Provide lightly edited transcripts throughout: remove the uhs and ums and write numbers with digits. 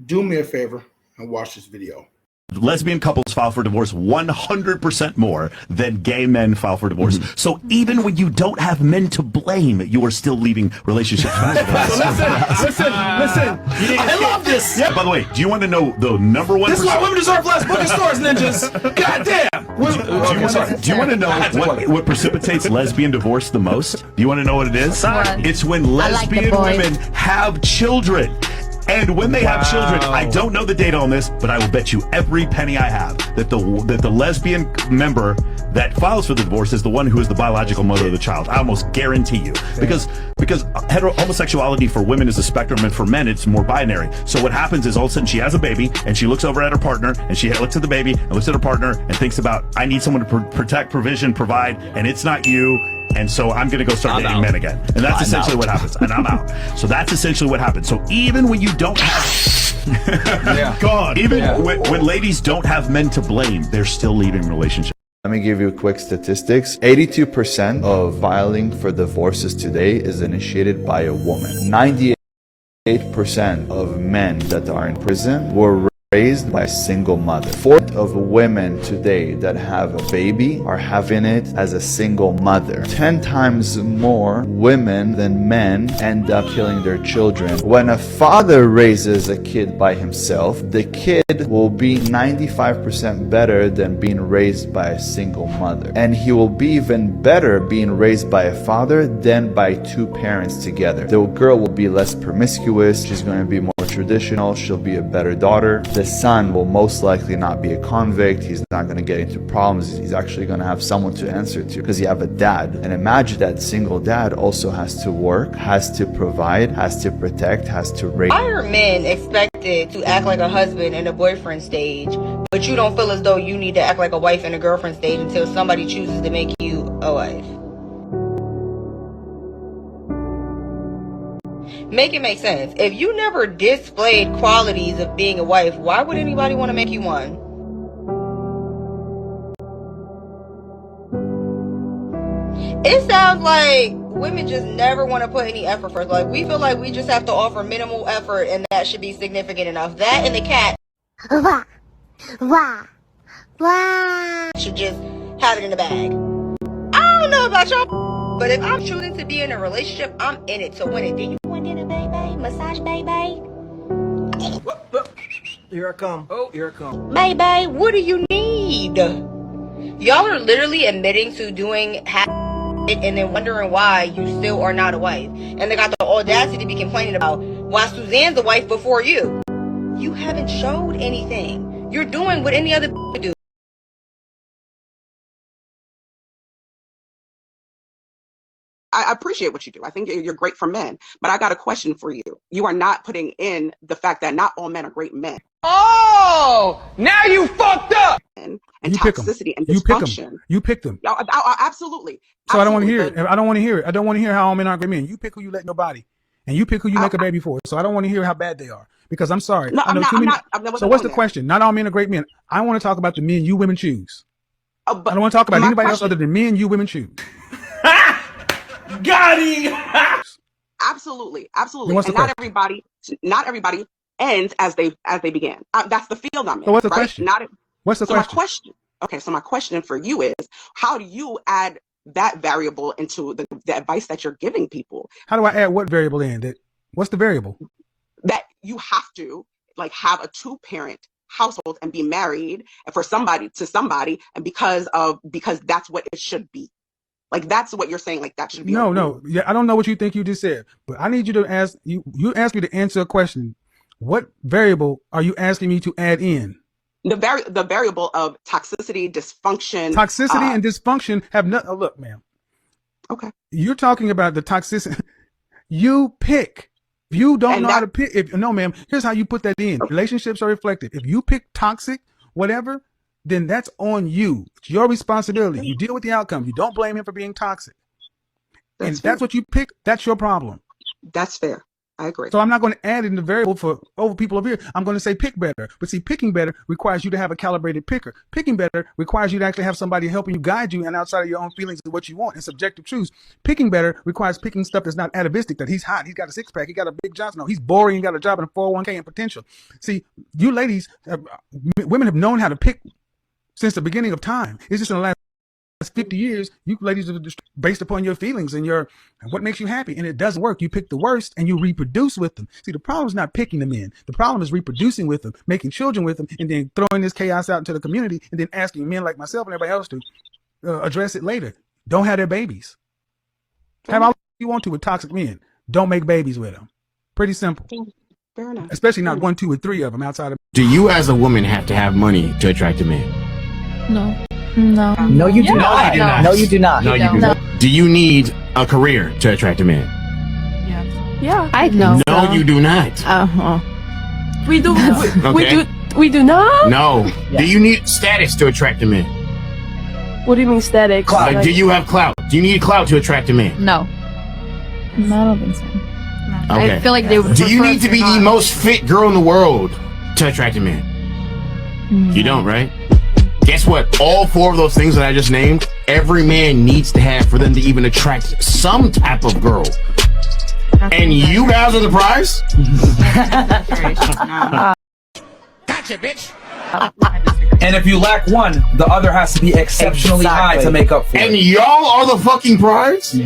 do me a favor and watch this video. Lesbian couples file for divorce 100% more than gay men file for divorce. Mm-hmm. So even when you don't have men to blame, you are still leaving relationships faster. Listen. I love this. Yeah. By the way, do you want to know the number one? This is why women deserve less book and stores, ninjas. Goddamn. Do you want to know what precipitates lesbian divorce the most? Do you want to know what it is? It's when lesbian women have children. And when they have children, I don't know the data on this, but I will bet you every penny I have that the lesbian member that files for the divorce is the one who is the biological mother of the child. I almost guarantee you. Because homosexuality for women is a spectrum, and for men it's more binary. So what happens is all of a sudden she has a baby, and she looks over at her partner, and she looks at the baby, and looks at her partner, and thinks about, I need someone to protect, provision, provide, and it's not you. And so I'm going to go start dating men again. And that's essentially what happens. And I'm out. So that's essentially what happens. So even when you don't have... when ladies don't have men to blame, they're still leaving relationships. Let me give you quick statistics. 82% of filing for divorces today is initiated by a woman. 98% of men that are in prison were raised by a single mother. 4% of women today that have a baby are having it as a single mother. 10 times more women than men end up killing their children. When a father raises a kid by himself, the kid will be 95% better than being raised by a single mother. And he will be even better being raised by a father than by two parents together. The girl will be less promiscuous, she's going to be more traditional, she'll be a better daughter. The son will most likely not be a convict, he's not going to get into problems, he's actually going to have someone to answer to because you have a dad. And imagine that single dad also has to work, has to provide, has to protect, has to raise. Why are men expected to act like a husband in a boyfriend stage, but you don't feel as though you need to act like a wife in a girlfriend stage until somebody chooses to make you a wife? Make it make sense. If you never displayed qualities of being a wife, why would anybody want to make you one? It sounds like women just never want to put any effort first. Like, we feel like we just have to offer minimal effort and that should be significant enough. That and the cat should just have it in the bag. I don't know about y'all, but if I'm choosing to be in a relationship, I'm in it to win it. Do you want dinner, baby? Massage, baby? Here I come. Oh, here I come. Baby, what do you need? Y'all are literally admitting to doing half it and then wondering why you still are not a wife. And they got the audacity to be complaining about why Suzanne's a wife before you. You haven't showed anything. You're doing what any other would do. I appreciate what you do. I think you're great for men. But I got a question for you. You are not putting in the fact that not all men are great men. Oh, now you fucked up. And toxicity and dysfunction. You pick them. Absolutely. So I don't want to hear it. I don't want to hear it. I don't want to hear how all men aren't great men. You pick who you let in your body. And you pick who you make a baby for. So I don't want to hear how bad they are. Because I'm sorry. No, I'm not. So what's the question? Not all men are great men. I want to talk about the men you women choose. I don't want to talk about anybody else other than men you women choose. Got him. Absolutely. And not everybody ends as they began. That's the field I'm in. So what's the question? What's the question? So my question for you is, how do you add that variable into the advice that you're giving people? How do I add what variable in? What's the variable? That you have to have a 2-parent household and be married for somebody to somebody, and because that's what it should be. That's what you're saying. That should be. No. Yeah, I don't know what you think you just said, but I need you to ask you. You asked me to answer a question. What variable are you asking me to add in? The variable of toxicity, dysfunction. Toxicity and dysfunction have nothing. Oh, look, ma'am. Okay. You're talking about the toxicity. You pick. If you don't know how to pick, no, ma'am. Here's how you put that in. Okay. Relationships are reflective. If you pick toxic, whatever, then that's on you. It's your responsibility. You deal with the outcome. You don't blame him for being toxic. That's what you pick. That's your problem. That's fair. I agree. So I'm not going to add in the variable for over people over here. I'm going to say pick better. But see, picking better requires you to have a calibrated picker. Picking better requires you to actually have somebody helping you, guide you, and outside of your own feelings of what you want and subjective truths. Picking better requires picking stuff that's not atavistic, that he's hot, he's got a six pack, he got a big Johnson. No, he's boring, he got a job and a 401k and potential. See, you ladies, women have known how to pick since the beginning of time. It's just in the last 50 years, you ladies are just based upon your feelings and what makes you happy, and it doesn't work. You pick the worst and you reproduce with them. See, the problem is not picking them in. The problem is reproducing with them, making children with them, and then throwing this chaos out into the community, and then asking men like myself and everybody else to address it later. Don't have their babies. Have all you want to with toxic men. Don't make babies with them. Pretty simple. Fair enough. Especially not 1, 2, or 3 of them outside of. Do you as a woman have to have money to attract a man? No. No. No, you do not. No, you do not. No, you do not. Do you need a career to attract a man? Yeah. I know. No, you do not. We do. Okay. We do not. No. Do you need status to attract a man? What do you mean static? Like, do you have clout? Do you need clout to attract a man? No. No, I don't think so. No. Okay. I feel like they would. Do you need to be the most fit girl in the world to attract a man? You don't, right? Guess what? All 4 of those things that I just named, every man needs to have for them to even attract some type of girl. And you guys are the prize? Gotcha, bitch. And if you lack one, the other has to be exceptionally high to make up for it. And y'all are the fucking prize?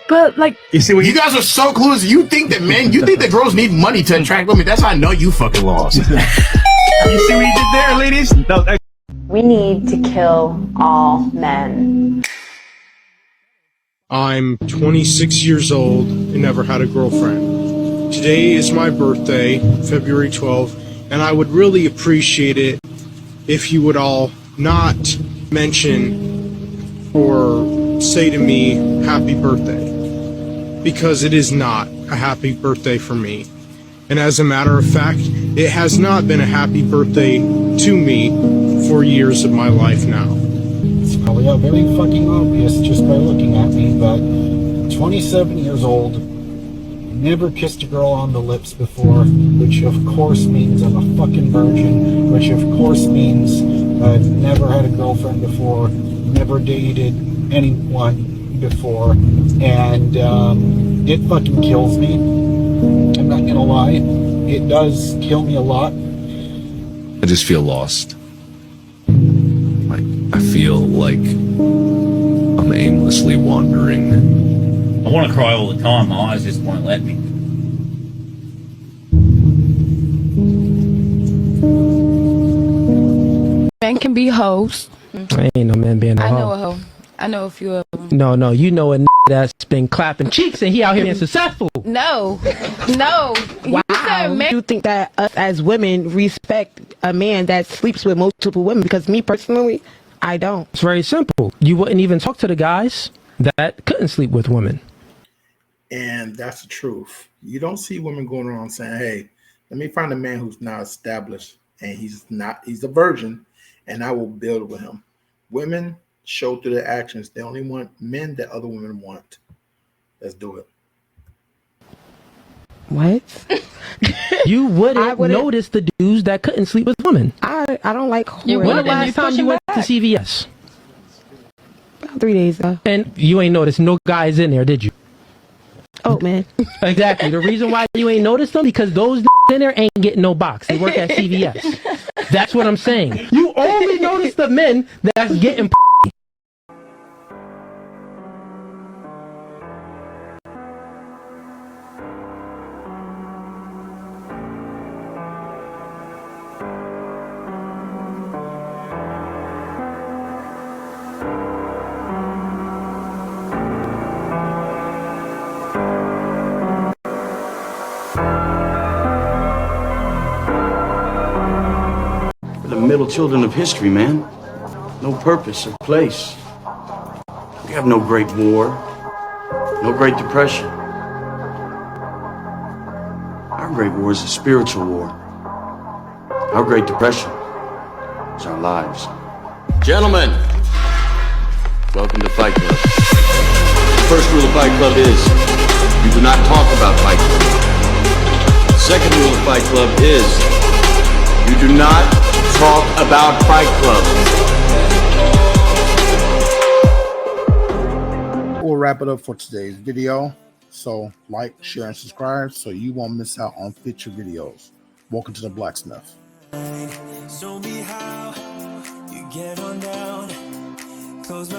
But like, you see, you guys are so clueless. You think that girls need money to attract women? That's how I know you fucking lost. You see what you did there, ladies? No, we need to kill all men. I'm 26 years old and never had a girlfriend. Today is my birthday, February 12th, and I would really appreciate it if you would all not mention or say to me, happy birthday. Because it is not a happy birthday for me. And as a matter of fact, it has not been a happy birthday to me for years of my life now. It's probably very fucking obvious just by looking at me, but 27 years old, never kissed a girl on the lips before, which of course means I'm a fucking virgin, which of course means I've never had a girlfriend before, never dated anyone before, and it fucking kills me. I'm not gonna lie, it does kill me a lot. I just feel lost. Like, I feel like I'm aimlessly wandering. I want to cry all the time, my eyes just won't let me. men can be hoes. I ain't no man being a hoe. I know a hoe. I know a few of them. No, you know a that's been clapping cheeks and he out here being successful. No. Wow. You think that us as women respect a man that sleeps with multiple women? Because me personally, I don't. It's very simple. You wouldn't even talk to the guys that couldn't sleep with women. And that's the truth. You don't see women going around saying, hey, let me find a man who's not established and he's a virgin and I will build with him. Women show through their actions. They only want men that other women want. Let's do it. What? You wouldn't notice the dudes that couldn't sleep with women. I don't like When the last time you went to CVS? About 3 days ago. And you ain't noticed no guys in there, did you? Oh, man. Exactly. The reason why you ain't noticed them, because those in there ain't getting no box. They work at CVS. That's what I'm saying. You only notice the men that's getting middle children of history, man. No purpose or place. We have no Great War, no Great Depression. Our Great War is a spiritual war. Our Great Depression is our lives. Gentlemen, welcome to Fight Club. The first rule of Fight Club is you do not talk about Fight Club. The second rule of Fight Club is you do not talk about Fight Club. We'll wrap it up for today's video. So like, share, and subscribe so you won't miss out on future videos. Welcome to the Blacksmith. Show me how you get on down. Close my